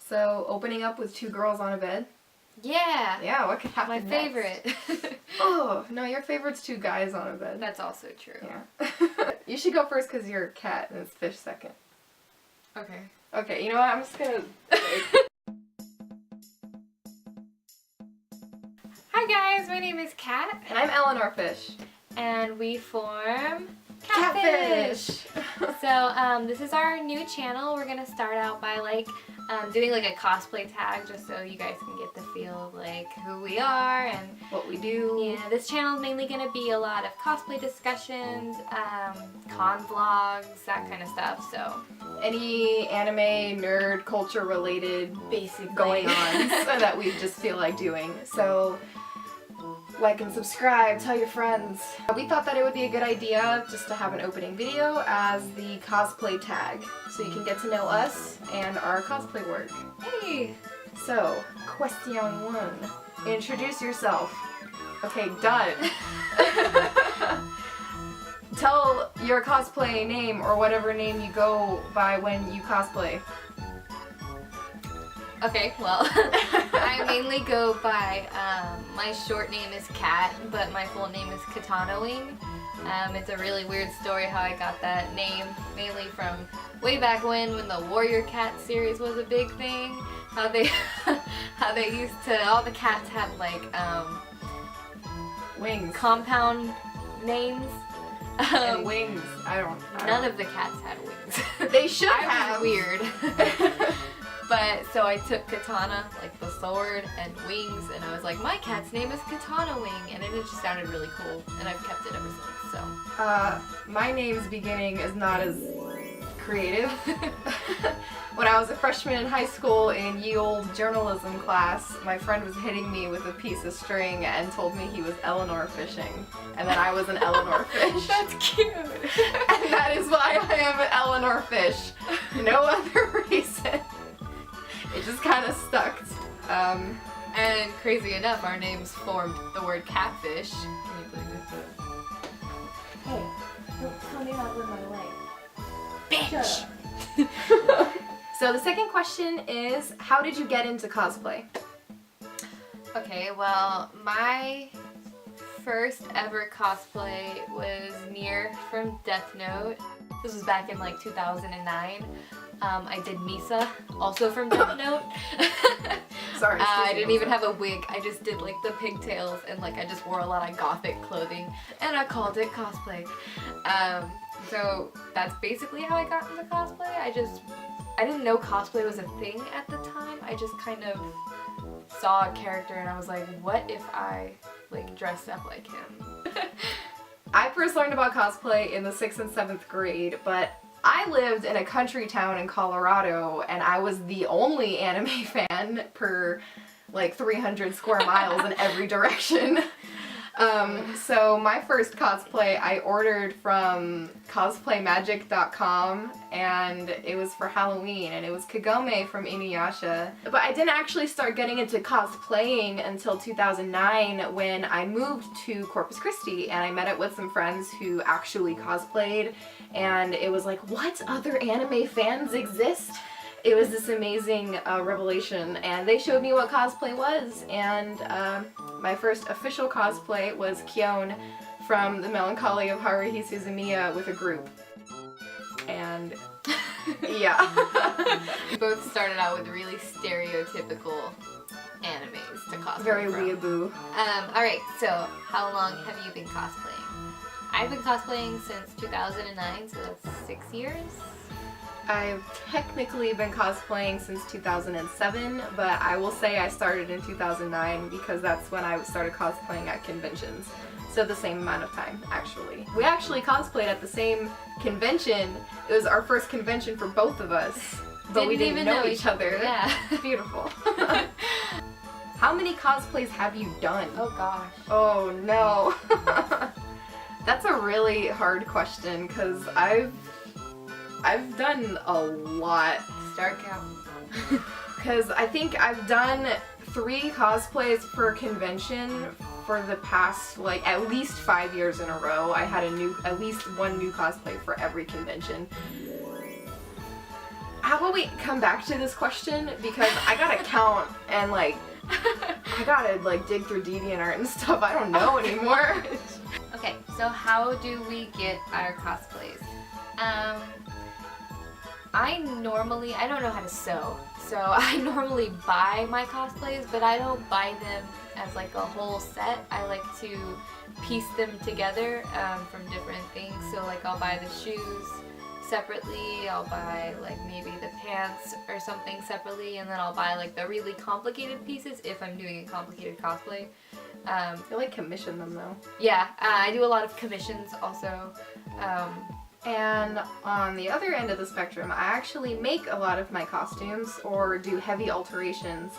So, opening up with two girls on a bed. Yeah. Yeah, what could happen My favorite. Oh, no, your favorite's two guys on a bed. That's also true. Yeah. You should go first because you're a cat and it's fish second. Okay. Okay, you know what? I'm just gonna... Hi guys, my name is Kat. And I'm EllenorFish. And we form KatFish! So this is our new channel. We're gonna start out by doing a cosplay tag just so you guys can get the feel of who we are and what we do. Yeah, this channel is mainly gonna be a lot of cosplay discussions, con vlogs, that kind of stuff. So any anime, nerd, culture related basically going on that we just feel like doing. So like and subscribe, tell your friends. We thought that it would be a good idea just to have an opening video as the cosplay tag, so you can get to know us and our cosplay work. Hey! So, question one. Introduce yourself. Okay, done. Tell your cosplay name or whatever name you go by when you cosplay. Okay, well, I mainly go by, my short name is Kat, but my full name is Katanawing. It's a really weird story how I got that name, mainly from way back when the Warrior Cat series was a big thing. How they used to, all the cats had Wings. Compound names. And wings. None of the cats had wings. They should I have. was weird. But, so I took katana, the sword, and wings, and I was like, my cat's name is Katanawing, and it just sounded really cool, and I've kept it ever since, so. My name's beginning is not as creative. When I was a freshman in high school in ye olde journalism class, my friend was hitting me with a piece of string and told me he was Eleanor fishing, and that I was an Eleanor fish. That's cute! And that is why I am an Eleanor fish. No other reason. It just kind of stuck. And crazy enough, our names formed the word catfish. Can you believe it? Hey, don't tell me that with my leg. Bitch! So the second question is, how did you get into cosplay? Okay, well, my first ever cosplay was Nier from Death Note. This was back in 2009. I did Misa, also from Death Note. Sorry. I didn't even have a wig. I just did the pigtails and I just wore a lot of gothic clothing and I called it cosplay. So that's basically how I got into cosplay. I didn't know cosplay was a thing at the time. I just kind of saw a character and I was like, what if I dressed up like him? I first learned about cosplay in the 6th and 7th grade, but I lived in a country town in Colorado and I was the only anime fan per 300 square miles in every direction. So my first cosplay I ordered from cosplaymagic.com and it was for Halloween and it was Kagome from Inuyasha. But I didn't actually start getting into cosplaying until 2009 when I moved to Corpus Christi and I met up with some friends who actually cosplayed, and it was like, what other anime fans exist? It was this amazing revelation, and they showed me what cosplay was, and my first official cosplay was Kyon from The Melancholy of Haruhi Suzumiya with a group. And yeah. We both started out with really stereotypical animes to cosplay Very from. weeaboo. Alright, so how long have you been cosplaying? I've been cosplaying since 2009, so that's 6 years. I've technically been cosplaying since 2007, but I will say I started in 2009 because that's when I started cosplaying at conventions. So the same amount of time, actually. We actually cosplayed at the same convention. It was our first convention for both of us, but we didn't even know each other. Yeah. Beautiful. How many cosplays have you done? Oh gosh. Oh no. That's a really hard question because I've done a lot. Start count. Because I think I've done 3 cosplays per convention for the past at least 5 years in a row. I had at least one new cosplay for every convention. how about we come back to this question, because I gotta count and like I gotta like dig through DeviantArt and stuff. I don't know anymore. Okay, so how do we get our cosplays? I don't know how to sew, so I normally buy my cosplays, but I don't buy them as like a whole set. I like to piece them together from different things. So like I'll buy the shoes separately, I'll buy like maybe the pants or something separately, and then I'll buy like the really complicated pieces if I'm doing a complicated cosplay. I like commission them though. Yeah, I do a lot of commissions also. And on the other end of the spectrum, I actually make a lot of my costumes or do heavy alterations.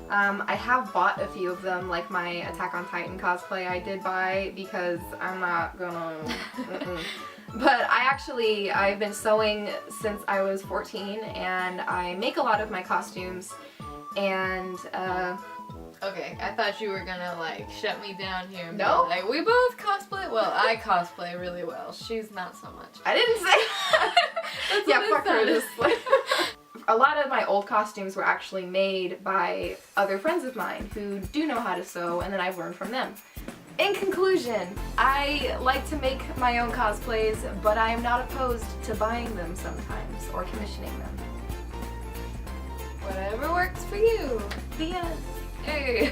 I have bought a few of them, like my Attack on Titan cosplay I did buy, because I'm not gonna... But I've been sewing since I was 14, and I make a lot of my costumes, and Okay, I thought you were gonna like shut me down here. And No. be like, we both cosplay. Well, I cosplay really well. She's not so much. I didn't say That's yeah, what fuck her. it Just like a lot of my old costumes were actually made by other friends of mine who do know how to sew, and then I've learned from them. In conclusion, I like to make my own cosplays, but I am not opposed to buying them sometimes or commissioning them. Whatever works for you. The end. Hey.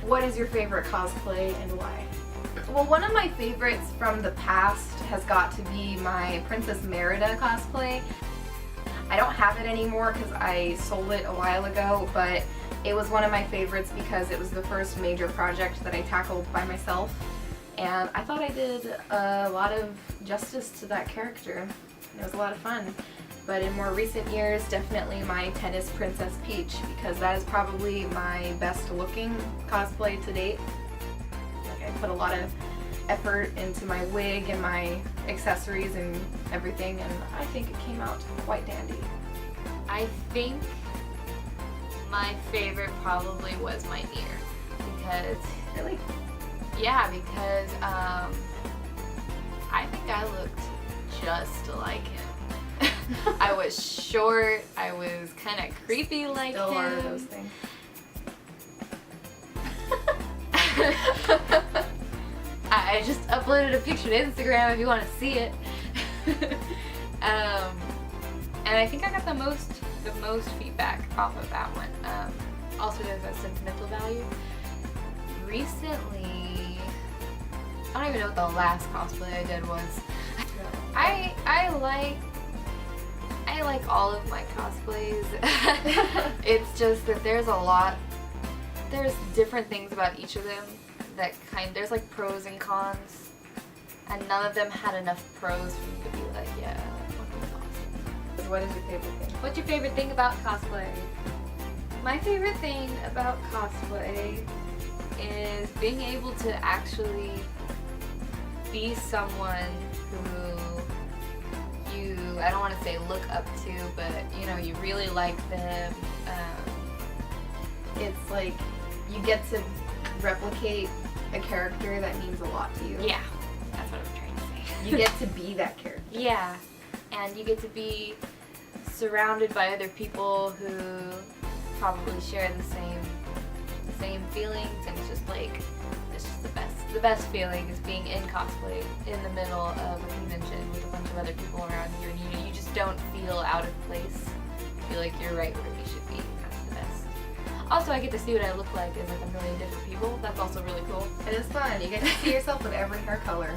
What is your favorite cosplay and why? Well, one of my favorites from the past has got to be my Princess Merida cosplay. I don't have it anymore because I sold it a while ago, but it was one of my favorites because it was the first major project that I tackled by myself, and I thought I did a lot of justice to that character. It was a lot of fun. But in more recent years, definitely my Tennis Princess Peach, because that is probably my best looking cosplay to date. Like, I put a lot of effort into my wig and my accessories and everything, and I think it came out quite dandy. I think my favorite probably was my Nier, because Really? yeah, because I think I looked just like him. I was short, I was kind of creepy like Still him. are those things. I just uploaded a picture to Instagram if you want to see it. And I think I got the most feedback off of that one. Also, there's a sentimental value. Recently, I don't even know what the last cosplay I did was. I like all of my cosplays. It's just that there's different things about each of them that there's like pros and cons, and none of them had enough pros for me to be like, yeah, that one was awesome. What is your favorite thing? What's your favorite thing about cosplay? My favorite thing about cosplay is being able to actually be someone who I don't want to say look up to, but you really like them. It's like you get to replicate a character that means a lot to you. Yeah, that's what I'm trying to say. You get to be that character. Yeah, and you get to be surrounded by other people who probably share the same feelings, and it's just the best. The best feeling is being in cosplay in the middle of a convention with a bunch of other people around you, and you just don't feel out of place. You feel like you're right where you should be. That's the best. Also, I get to see what I look like as like a million different people. That's also really cool. It is fun. You get to see yourself with every hair color.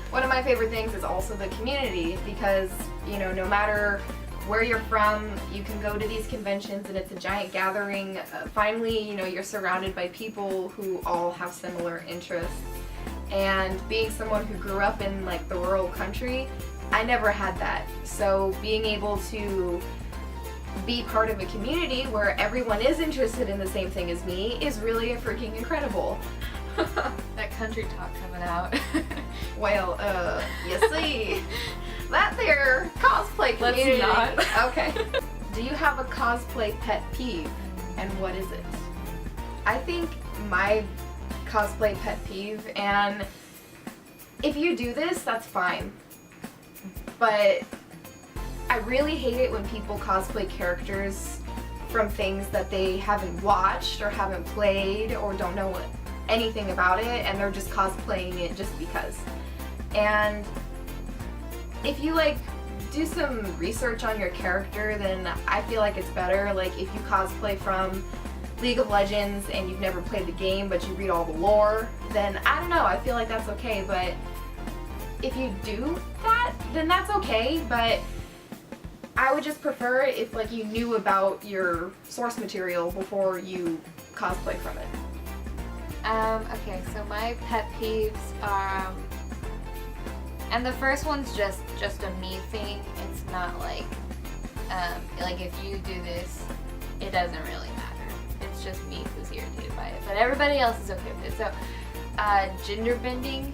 One of my favorite things is also the community, because no matter where you're from, you can go to these conventions and it's a giant gathering. Finally, you're surrounded by people who all have similar interests. And being someone who grew up in like the rural country, I never had that. So being able to be part of a community where everyone is interested in the same thing as me is really freaking incredible. That country talk coming out. Well, you see, that there cosplay community. Let's not. Okay. Do you have a cosplay pet peeve, and what is it? I think my cosplay pet peeve, and if you do this, that's fine, but I really hate it when people cosplay characters from things that they haven't watched or haven't played or don't know anything about it, and they're just cosplaying it just because. And if you like do some research on your character, then I feel like it's better. Like if you cosplay from League of Legends and you've never played the game but you read all the lore, then I don't know, I feel like that's okay. But if you do that, then that's okay, but I would just prefer it if like you knew about your source material before you cosplay from it. Okay, so my pet peeves are, and the first one's just a me thing. It's not like if you do this, it doesn't really matter. It's just me who's irritated by it, but everybody else is okay with it. So, gender bending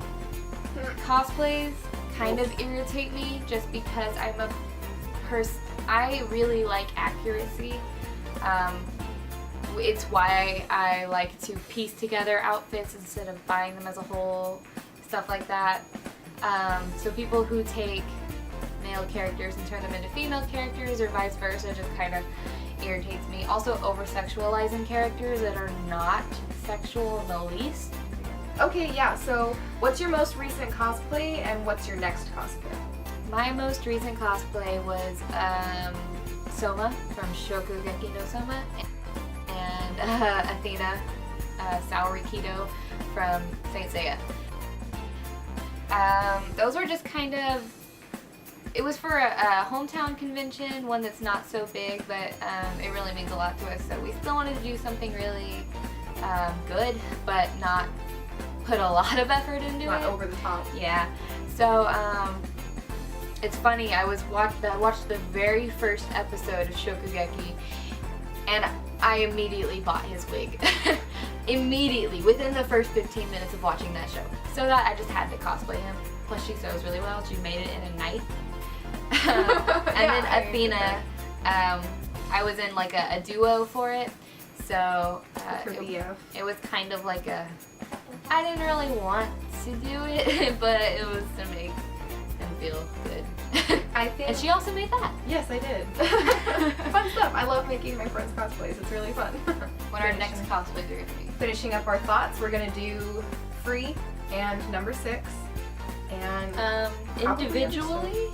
cosplays kind of irritate me just because I'm a I really like accuracy. It's why I like to piece together outfits instead of buying them as a whole, stuff like that. So people who take male characters and turn them into female characters or vice versa just kind of irritates me. Also over-sexualizing characters that are not sexual in the least. Okay, yeah, so what's your most recent cosplay and what's your next cosplay? My most recent cosplay was Soma from Shokugeki no Soma and Athena, Saori Kido from Saint Seiya. Those were just kind of, it was for a hometown convention, one that's not so big, but it really means a lot to us, so we still wanted to do something really good, but not put a lot of effort into it. Not over the top. Yeah. So, it's funny, I watched the very first episode of Shokugeki, and I immediately bought his wig. Immediately, within the first 15 minutes of watching that show. So that I just had to cosplay him. Plus she sews really well, she made it in a night. And then Athena, I was in like a duo for it, so it was kind of like I didn't really want to do it, but it was to make them feel good. And she also made that. Yes, I did. Fun stuff. I love making my friends' cosplays. It's really fun. What our next cosplays are going to be. Finishing up our thoughts, we're going to do Free and number 6. And individually,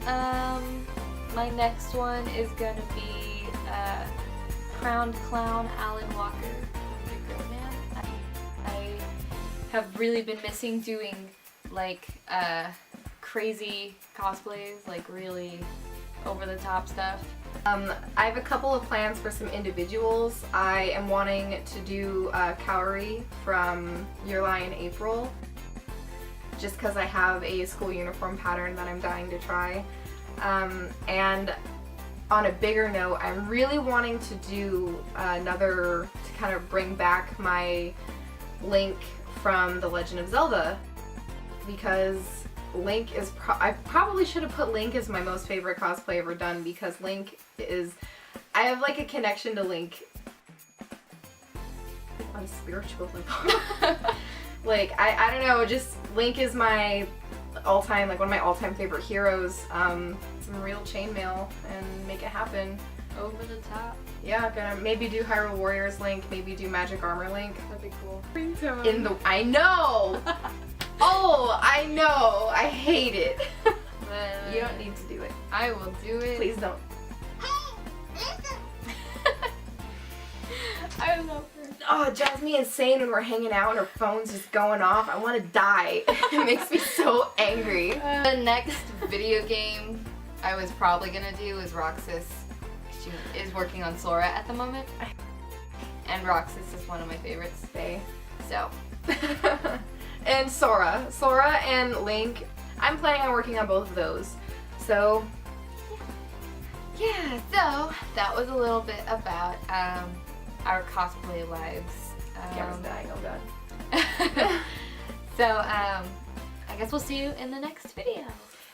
my next one is going to be Crowned Clown Alan Walker from The Gray Man. I have really been missing doing like crazy cosplays, like really over the top stuff. I have a couple of plans for some individuals. I am wanting to do Kaori from Your Lie in April, just because I have a school uniform pattern that I'm dying to try. And on a bigger note, I'm really wanting to do to kind of bring back my Link from The Legend of Zelda, because Link is I probably should have put Link as my most favorite cosplay ever done, because Link is, I have like a connection to Link on a spiritual level. Like I don't know, just Link is my all-time, like one of my all-time favorite heroes. Some real chainmail and make it happen. Over the top. Yeah, gonna maybe do Hyrule Warriors Link, maybe do Magic Armor Link. That'd be cool. I know! Oh, I know! I hate it. You don't need to do it. I will do it. Please don't. I love her. Oh, it drives me insane when we're hanging out and her phone's just going off. I want to die. It makes me so angry. The next video game I was probably gonna do is Roxas. She is working on Sora at the moment. And Roxas is one of my favorites. So. And Sora. Sora and Link. I'm planning on working on both of those. So. Yeah, so that was a little bit about our cosplay lives. Camera's dying, oh god. So, I guess we'll see you in the next video.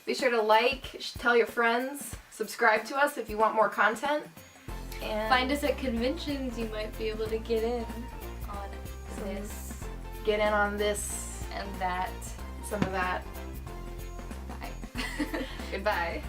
Be sure to like, tell your friends, subscribe to us if you want more content. And find us at conventions, you might be able to get in on this. Get in on this. And that. Some of that. Bye. Goodbye.